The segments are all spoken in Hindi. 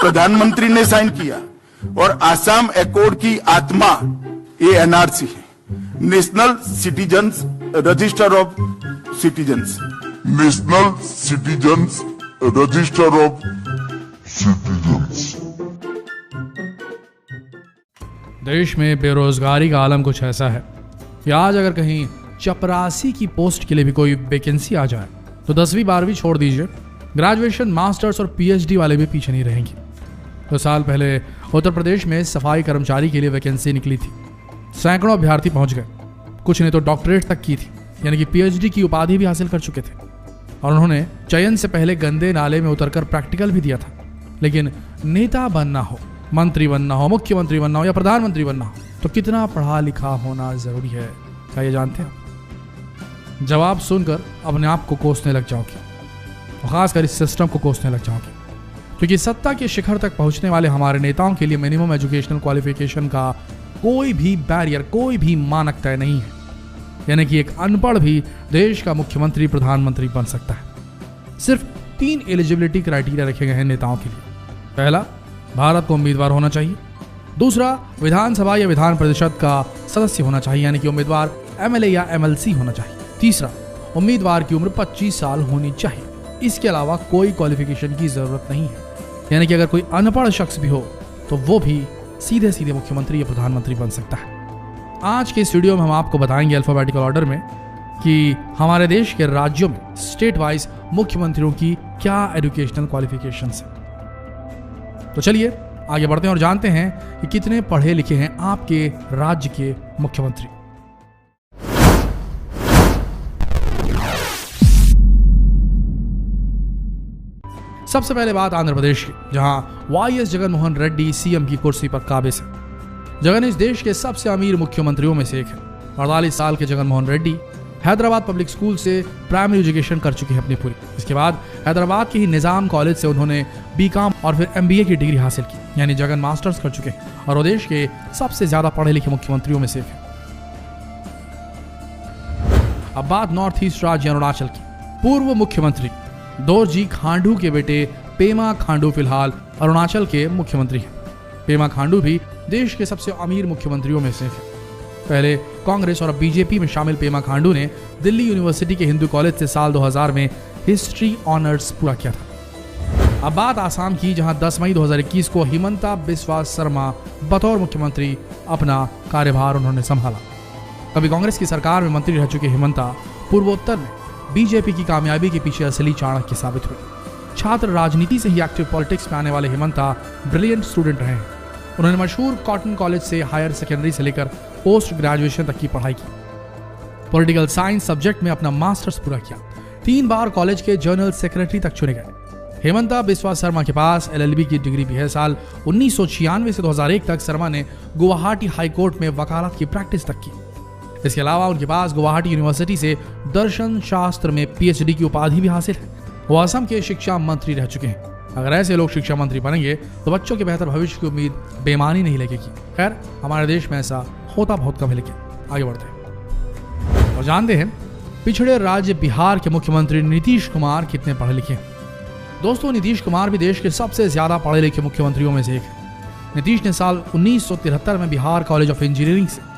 प्रधानमंत्री ने साइन किया और आसाम एकॉर्ड की आत्मा ये एनआरसी है, national citizens register of citizens. National citizens register of citizens. देश में बेरोजगारी का आलम कुछ ऐसा है कि आज अगर कहीं चपरासी की पोस्ट के लिए भी कोई वैकेंसी आ जाए तो 10वीं 12वीं छोड़ दीजिए, ग्रेजुएशन, मास्टर्स और पीएचडी वाले भी पीछे नहीं रहेंगे। 2 साल पहले उत्तर प्रदेश में सफाई कर्मचारी के लिए वैकेंसी निकली थी। सैकड़ों अभ्यर्थी पहुंच गए, कुछ ने तो डॉक्टरेट तक की थी, यानी कि पीएचडी की उपाधि भी हासिल कर चुके थे। और उन्होंने चयन से पहले गंदे नाले में उतरकर प्रैक्टिकल भी दिया था। लेकिन नेता बनना हो, मंत्री बनना हो, मुख्यमंत्री बनना हो या प्रधानमंत्री बनना हो तो कितना पढ़ा लिखा होना जरूरी है, क्या ये जानते हैं? जवाब सुनकर अपने आप को कोसने लग जाओगे, खासकर इस सिस्टम को कोसने लग जाओगे, क्योंकि सत्ता के शिखर तक पहुंचने वाले हमारे नेताओं के लिए मिनिमम एजुकेशनल क्वालिफिकेशन का कोई भी बैरियर, कोई भी मानक तय नहीं है। यानी कि एक अनपढ़ भी देश का मुख्यमंत्री, प्रधानमंत्री बन सकता है। सिर्फ 3 एलिजिबिलिटी क्राइटेरिया रखे गए हैं नेताओं के लिए। पहला, भारत को उम्मीदवार होना चाहिए। दूसरा, विधानसभा या विधान परिषद का सदस्य होना चाहिए, यानी कि उम्मीदवार एमएलए या एमएलसी होना चाहिए। तीसरा, उम्मीदवार की उम्र 25 साल होनी चाहिए। इसके अलावा कोई क्वालिफिकेशन की जरूरत नहीं है। यानी कि अगर कोई अनपढ़ शख्स भी हो तो वो भी सीधे सीधे मुख्यमंत्री या प्रधानमंत्री बन सकता है। आज के इस वीडियो में हम आपको बताएंगे अल्फाबेटिकल ऑर्डर में कि हमारे देश के राज्यों में स्टेट वाइज मुख्यमंत्रियों की क्या एजुकेशनल क्वालिफिकेशंस है। तो चलिए आगे बढ़ते हैं और जानते हैं कि कितने पढ़े लिखे हैं आपके राज्य के मुख्यमंत्री। सबसे पहले बात आंध्र प्रदेश की, जहां वाईएस जगनमोहन रेड्डी सीएम की कुर्सी पर काबिज है। जगन इस देश के सबसे अमीर मुख्यमंत्रियों में से एक है। 48 साल के जगनमोहन रेड्डी हैदराबाद पब्लिक स्कूल से प्राइमरी एजुकेशन कर चुके हैं अपनी पूरी। इसके बाद हैदराबाद के ही निजाम कॉलेज से उन्होंने बीकॉम और फिर एमबीए की डिग्री हासिल की, यानी जगन मास्टर्स कर चुके हैं और वो देश के सबसे ज्यादा पढ़े लिखे मुख्यमंत्रियों में से एक है। अब बात नॉर्थ ईस्ट राज्य अरुणाचल की। पूर्व मुख्यमंत्री दोरजी खांडू के बेटे पेमा खांडू फिलहाल अरुणाचल के मुख्यमंत्री हैं। पेमा खांडू भी देश के सबसे अमीर मुख्यमंत्रियों में से हैं। पहले कांग्रेस और अब बीजेपी में शामिल पेमा खांडू ने दिल्ली यूनिवर्सिटी के हिंदू कॉलेज से साल 2000 में हिस्ट्री ऑनर्स पूरा किया था। अब बात आसाम की, जहां 10 मई 2021 को हिमंता बिस्वा शर्मा बतौर मुख्यमंत्री अपना कार्यभार उन्होंने संभाला। कभी कांग्रेस की सरकार में मंत्री रह चुके हिमंता पूर्वोत्तर में बीजेपी की कामयाबी के पीछे असली चाणक्य साबित हुए। छात्र राजनीति से ही एक्टिव पॉलिटिक्स में आने वाले हिमंता ब्रिलियंट स्टूडेंट रहे हैं। उन्होंने मशहूर कॉटन कॉलेज से हायर सेकेंडरी से लेकर पोस्ट ग्रेजुएशन तक की पढ़ाई की। पॉलिटिकल साइंस सब्जेक्ट में अपना मास्टर्स पूरा किया। 3 बार कॉलेज के जनरल सेक्रेटरी तक चुने गए। हिमंता बिस्वा शर्मा के पास एलएलबी की डिग्री भी है। साल 1996 से 2001 तक शर्मा ने गुवाहाटी हाई कोर्ट में वकालत की प्रैक्टिस तक की। इसके अलावा उनके पास गुवाहाटी यूनिवर्सिटी से दर्शन शास्त्र में पीएचडी की उपाधि भी हासिल है। वो असम के शिक्षा मंत्री रह चुके हैं। अगर ऐसे लोग शिक्षा मंत्री बनेंगे तो बच्चों के बेहतर भविष्य की उम्मीद बेमानी नहीं लगेगी। खैर, हमारे देश में ऐसा होता बहुत कम है। लेकिन आगे बढ़ते हैं और जानते हैं पिछड़े राज्य बिहार के मुख्यमंत्री नीतीश कुमार कितने पढ़े लिखे हैं। दोस्तों, नीतीश कुमार भी देश के सबसे ज्यादा पढ़े लिखे मुख्यमंत्रियों में से एक है। नीतीश ने साल 1973 में बिहार कॉलेज ऑफ इंजीनियरिंग से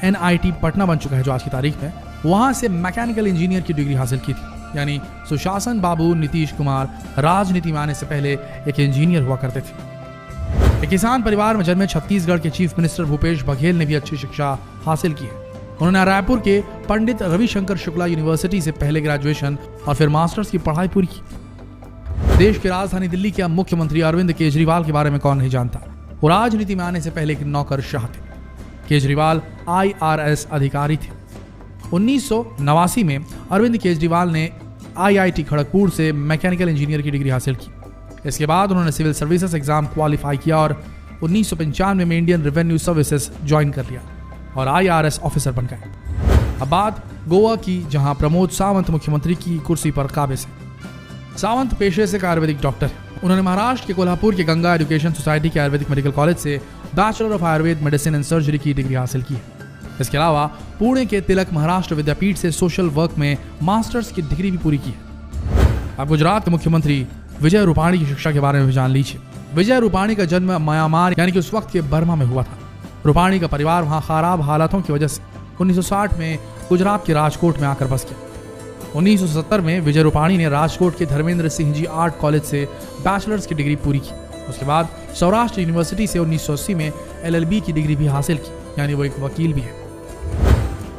NIT पटना बन चुका है जो आज की तारीख में, वहां से मैकेनिकल इंजीनियर की डिग्री हासिल की थी। यानी सुशासन बाबू नीतीश कुमार राजनीति में आने से पहले एक इंजीनियर हुआ करते थे। एक किसान परिवार में जन्मे छत्तीसगढ़ के चीफ मिनिस्टर भूपेश बघेल ने भी अच्छी शिक्षा हासिल की है। उन्होंने रायपुर के पंडित रविशंकर शुक्ला यूनिवर्सिटी से पहले ग्रेजुएशन और फिर मास्टर्स की पढ़ाई पूरी की। देश की राजधानी दिल्ली के मुख्यमंत्री अरविंद केजरीवाल के बारे में कौन नहीं जानता। वो राजनीति में आने से पहले एक नौकरशाह थे। केजरीवाल IRS अधिकारी थे। 1989 में अरविंद केजरीवाल ने IIT खड़गपुर से मैकेनिकल इंजीनियर की डिग्री हासिल की। इसके बाद उन्होंने सिविल सर्विसेज एग्जाम क्वालिफाई किया और 1995 में इंडियन रेवेन्यू सर्विसेज ज्वाइन कर लिया और IRS ऑफिसर बन गए। अब बात गोवा की, जहां प्रमोद सावंत मुख्यमंत्री की कुर्सी पर काबिज है। सावंत पेशे से आयुर्वेदिक डॉक्टर है। उन्होंने महाराष्ट्र के कोल्हापुर के गंगा एजुकेशन सोसाइटी के आयुर्वेदिक मेडिकल कॉलेज से bachelor of Ayurveda medicine and surgery की डिग्री हासिल की है। इसके अलावा पुणे के तिलक महाराष्ट्र विद्यापीठ से सोशल वर्क में मास्टर्स की डिग्री भी पूरी की है। अब गुजरात के मुख्यमंत्री विजय रूपाणी की शिक्षा के बारे में भी जान लीजिए। विजय रूपाणी का जन्म म्यांमार यानी कि उस वक्त के बर्मा में हुआ था। रूपाणी का परिवार वहां खराब हालातों की वजह से 1960 में गुजरात के राजकोट में आकर बस गया। 1970 में विजय रूपाणी ने राजकोट के धर्मेंद्र सिंह जी आर्ट कॉलेज से बैचलर्स की डिग्री पूरी की। उसके बाद सौराष्ट्र यूनिवर्सिटी से 1980 में LLB की डिग्री भी हासिल की, यानी वो एक वकील भी है।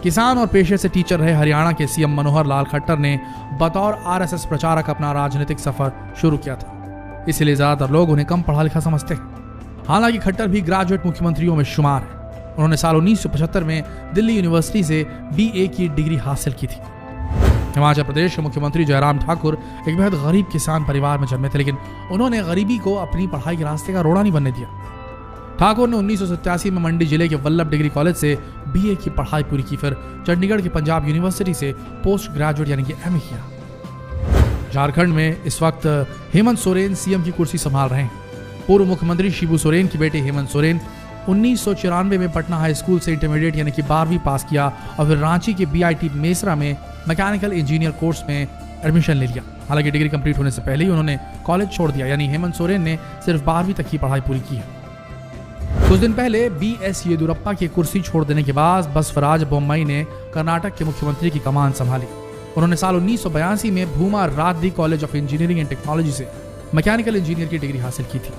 किसान और पेशे से टीचर रहे हरियाणा के सीएम मनोहर लाल खट्टर ने बतौर RSS प्रचारक अपना राजनीतिक सफर शुरू किया था, इसलिए ज्यादातर लोग उन्हें कम पढ़ा लिखा समझते हैं। हालांकि खट्टर भी ग्रेजुएट मुख्यमंत्रियों में शुमार है। उन्होंने साल 1975 में दिल्ली यूनिवर्सिटी से BA की डिग्री हासिल की थी। हिमाचल प्रदेश के मुख्यमंत्री जयराम ठाकुर एक बेहद गरीब किसान परिवार में जन्मे थे, लेकिन उन्होंने गरीबी को अपनी पढ़ाई के रास्ते का रोड़ा नहीं बनने दिया। ठाकुर ने 1987 में मंडी जिले के वल्लभ डिग्री कॉलेज से BA की पढ़ाई पूरी की, फिर चंडीगढ़ की पंजाब यूनिवर्सिटी से पोस्ट ग्रेजुएट यानी कि MA किया। झारखंड में इस वक्त हेमंत सोरेन CM की कुर्सी संभाल रहे हैं। पूर्व मुख्यमंत्री शिबू सोरेन के बेटे हेमंत सोरेन 1994 में पटना हाई स्कूल से इंटरमीडिएट यानी कि 12वीं पास किया और फिर रांची के BIT मेसरा में मैकेनिकल इंजीनियर कोर्स में एडमिशन ले लिया। हालांकि डिग्री कंप्लीट होने से पहले ही उन्होंने कॉलेज छोड़ दिया, यानी हेमंत सोरेन ने सिर्फ 12वीं तक की पढ़ाई पूरी की है। कुछ दिन पहले BS येदियुरप्पा की कुर्सी छोड़ देने के बाद बसवराज बोम्मई ने कर्नाटक के मुख्यमंत्री की कमान संभाली। उन्होंने साल 1982 में Bhuma Reddy college of engineering and technology से मैकेनिकल इंजीनियर की डिग्री हासिल की थी।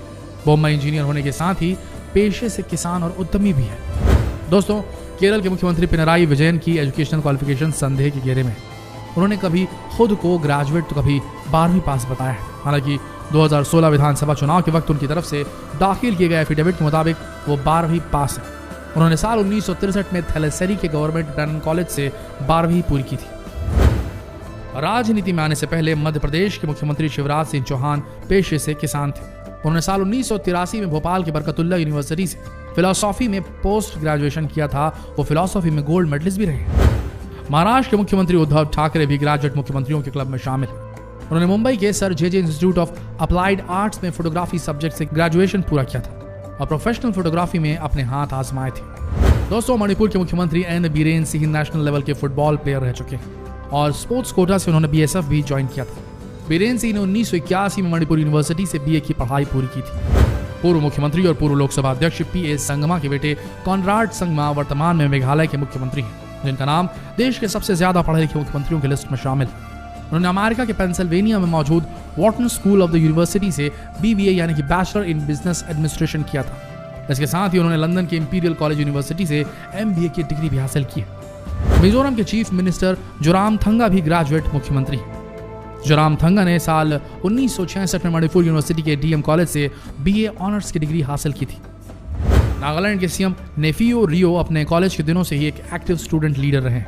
बोम्मई इंजीनियर होने के साथ ही पेशे से किसान और उद्यमी भी है। दोस्तों, केरल के मुख्यमंत्री पिनराई विजयन की एजुकेशनल क्वालिफिकेशन संदेह के घेरे में। उन्होंने कभी खुद को ग्रेजुएट तो कभी 12वीं पास बताया है। हालांकि 2016 विधानसभा चुनाव के वक्त उनकी तरफ से दाखिल किए गए एफिडेविट के मुताबिक वो 12वीं पास है। उन्होंने साल 1963 में थैलेसेरी के गवर्नमेंट ब्रैनन कॉलेज से 12वीं पूरी की थी। राजनीति में आने से पहले मध्य प्रदेश के मुख्यमंत्री शिवराज सिंह चौहान पेशे से किसान थे। उन्होंने साल 1983 में भोपाल के बरकतुल्ला यूनिवर्सिटी से फिलोसॉफी में पोस्ट ग्रेजुएशन किया था। वो फिलोसॉफी में गोल्ड मेडलिस्ट भी रहे। महाराष्ट्र के मुख्यमंत्री उद्धव ठाकरे भी ग्रेजुएट मुख्यमंत्रियों के क्लब में शामिल हैं। उन्होंने मुंबई के sir JJ institute of applied arts में फोटोग्राफी सब्जेक्ट से ग्रेजुएशन पूरा किया था और प्रोफेशनल फोटोग्राफी में अपने हाथ आजमाए थे। दोस्तों, मणिपुर के मुख्यमंत्री N Biren Singh national level के फुटबॉल प्लेयर रह चुके हैं और स्पोर्ट्स कोटा से उन्होंने BSF भी ज्वाइन किया था। बीरेन सिंह ने 1981 में मणिपुर यूनिवर्सिटी से BA की पढ़ाई पूरी की थी। पूर्व मुख्यमंत्री और पूर्व लोकसभा अध्यक्ष PS संगमा के बेटे कॉनराड संगमा वर्तमान में मेघालय के मुख्यमंत्री हैं, जिनका नाम देश के सबसे ज्यादा पढ़े लिखे मुख्यमंत्रियों की लिस्ट में शामिल है। उन्होंने अमेरिका के पेंसिल्वेनिया में मौजूद Wharton school of the university से BBA यानी कि बैचलर इन बिजनेस एडमिनिस्ट्रेशन किया था। इसके साथ ही उन्होंने लंदन के इंपीरियल कॉलेज यूनिवर्सिटी से MBA की डिग्री भी हासिल की है। मिजोरम के चीफ मिनिस्टर जोरामथंगा भी ग्रेजुएट मुख्यमंत्री हैं। जोरामथंगा ने साल 1966 में मणिपुर यूनिवर्सिटी के DM कॉलेज से BA ऑनर्स की डिग्री हासिल की थी। नागालैंड के CM नेफियो रियो अपने कॉलेज के दिनों से ही एक एक्टिव स्टूडेंट लीडर रहे।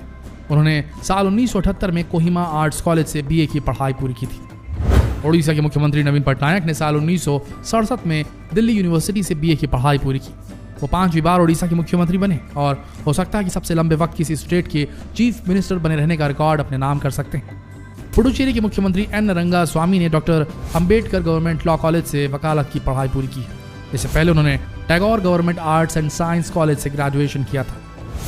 उन्होंने साल 1978 में कोहिमा आर्ट्स कॉलेज से BA की पढ़ाई पूरी की थी। ओडिशा के मुख्यमंत्री नवीन पटनायक ने साल 1967 में दिल्ली यूनिवर्सिटी से BA की पढ़ाई पूरी की। वो 5वीं बार ओडिशा के मुख्यमंत्री बने और हो सकता है कि सबसे लंबे वक्त किसी स्टेट के चीफ मिनिस्टर बने रहने का रिकॉर्ड अपने नाम कर सकते हैं। पुडुचेरी के मुख्यमंत्री N रंगास्वामी ने doctor Ambedkar government law college से वकालत की पढ़ाई पूरी की है। इससे पहले उन्होंने Tagore government arts and science college से ग्रेजुएशन किया था।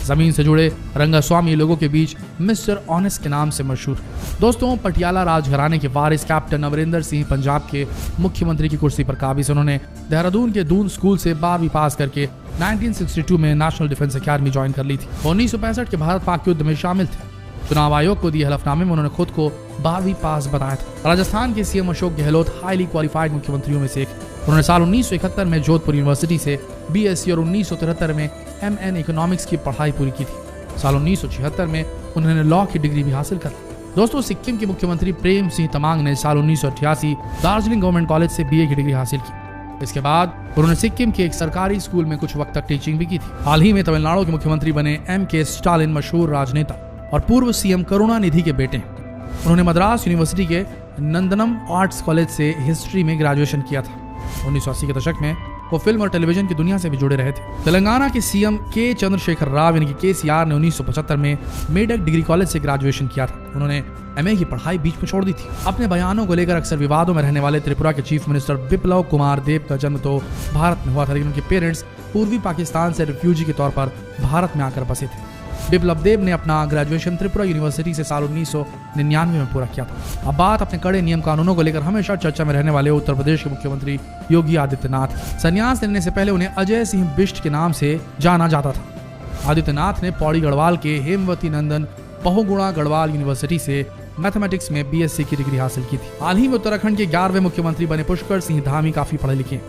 जमीन से जुड़े रंगास्वामी लोगों के बीच मिस्टर ऑनेस्ट के नाम से मशहूर है। दोस्तों, पटियाला राजघराने के वारिस कैप्टन अमरिंदर सिंह पंजाब के मुख्यमंत्री की कुर्सी पर काबिज। उन्होंने देहरादून के दून स्कूल से 12वीं पास करके 1962 में नेशनल डिफेंस अकेडमी ज्वाइन कर ली थी। 1965 के भारत पाक युद्ध में शामिल थे। चुनाव आयोग को दिए हलफनामे में उन्होंने खुद को 12वीं पास बताया था। राजस्थान के CM Ashok Gehlot highly qualified मुख्यमंत्रियों में से एक। उन्होंने साल 1971 में जोधपुर यूनिवर्सिटी से BSc और 1973 में MN इकोनॉमिक्स की पढ़ाई पूरी की थी। साल 1976 में उन्होंने लॉ की डिग्री भी हासिल कर ली। दोस्तों, सिक्किम के मुख्यमंत्री प्रेम सिंह तमांग ने साल 1988 दार्जिलिंग गवर्नमेंट कॉलेज से BA की डिग्री हासिल की। इसके बाद उन्होंने सिक्किम के एक सरकारी स्कूल में कुछ वक्त तक टीचिंग भी की थी। हाल ही में तमिलनाडु के मुख्यमंत्री बने MK स्टालिन मशहूर राजनेता और पूर्व CM करुणानिधि के बेटे हैं। उन्होंने मद्रास यूनिवर्सिटी के नंदनम आर्ट्स कॉलेज से हिस्ट्री में ग्रेजुएशन किया था। 1980 के दशक में वो फिल्म और टेलीविजन की दुनिया से भी जुड़े रहे थे। तेलंगाना के CM K चंद्रशेखर राव यानी कि KCR ने 1975 में मेडक डिग्री कॉलेज से ग्रेजुएशन किया था। उन्होंने MA की पढ़ाई बीच में छोड़ दी थी। अपने बयानों को लेकर अक्सर विवादों में रहने वाले त्रिपुरा के चीफ मिनिस्टर बिप्लब कुमार देब का जन्म तो भारत में हुआ था, लेकिन उनके पेरेंट्स पूर्वी पाकिस्तान से रिफ्यूजी के तौर पर भारत में आकर बसे थे। बिप्लब देब ने अपना ग्रेजुएशन त्रिपुरा यूनिवर्सिटी से साल 1999 में पूरा किया था। अब बात अपने कड़े नियम कानूनों को लेकर हमेशा चर्चा में रहने वाले उत्तर प्रदेश के मुख्यमंत्री योगी आदित्यनाथ। संन्यास लेने से पहले उन्हें अजय सिंह बिष्ट के नाम से जाना जाता था। आदित्यनाथ ने पौड़ी गढ़वाल के हेमवती नंदन बहुगुणा गढ़वाल यूनिवर्सिटी से मैथमेटिक्स में बीएससी की डिग्री हासिल की थी। हाल ही में उत्तराखंड के 11वें मुख्यमंत्री बने पुष्कर सिंह धामी काफी पढ़े लिखे।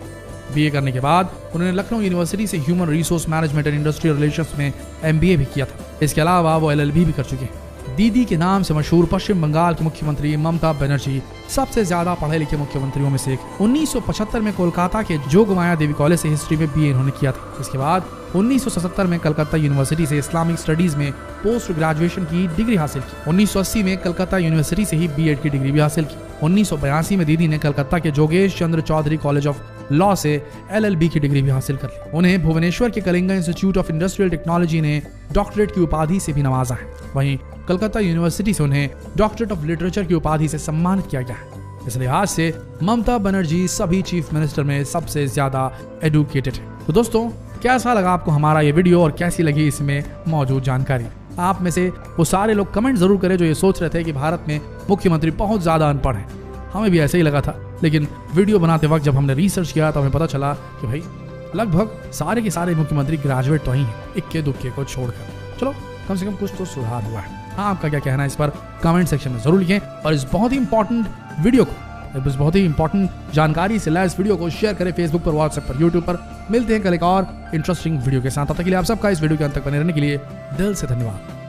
बीए करने के बाद उन्होंने लखनऊ यूनिवर्सिटी से human resource management and industrial relations में एमबीए भी किया था। इसके अलावा वो एलएलबी भी कर चुके हैं। दीदी के नाम से मशहूर पश्चिम बंगाल की मुख्यमंत्री ममता बनर्जी सबसे ज्यादा पढ़े लिखे मुख्यमंत्रियों में से एक। 1975 में कोलकाता के जोगमाया देवी कॉलेज से हिस्ट्री में बीए इन्होंने किया था। इसके बाद 1977 में कलकत्ता यूनिवर्सिटी से इस्लामिक स्टडीज में पोस्ट ग्रेजुएशन की डिग्री हासिल की। 1980 में कलकत्ता यूनिवर्सिटी से ही बीएड की डिग्री भी हासिल की। 1982 में दीदी ने कलकत्ता के जोगेश चंद्र चौधरी कॉलेज ऑफ लॉ से एलएलबी की डिग्री भी हासिल कर ली। उन्हें भुवनेश्वर के Kalinga institute of industrial technology ने डॉक्टरेट की उपाधि से भी नवाजा है। वहीं कलकत्ता यूनिवर्सिटी से उन्हें डॉक्टरेट ऑफ लिटरेचर की उपाधि से सम्मानित किया गया है। इस लिहाज से ममता बनर्जी सभी चीफ मिनिस्टर में सबसे ज्यादा एडुकेटेड है। तो दोस्तों, कैसा लगा आपको हमारा ये वीडियो और कैसी लगी इसमें मौजूद जानकारी? आप में से वो सारे लोग कमेंट जरूर करें जो ये सोच रहे थे कि भारत में मुख्यमंत्री बहुत ज्यादा अनपढ़ हैं। हमें भी ऐसे ही लगा था, लेकिन वीडियो बनाते वक्त जब हमने रिसर्च किया तो हमें पता चला कि भाई लगभग सारे के सारे मुख्यमंत्री ग्रेजुएट तो ही हैं, इक्के दुक्के को छोड़कर। चलो, कम से कम कुछ तो सुधार हुआ है। हाँ, आपका क्या कहना है इस पर कमेंट सेक्शन में जरूर लिखें और इस बहुत ही इंपॉर्टेंट वीडियो को, इस बहुत ही इंपॉर्टेंट जानकारी से लैस वीडियो को शेयर करें फेसबुक पर, व्हाट्सएप पर, यूट्यूब पर। मिलते हैं कल एक और इंटरेस्टिंग वीडियो के साथ। तब तक के लिए आप सबका इस वीडियो के अंत तक बने रहने के लिए दिल से धन्यवाद।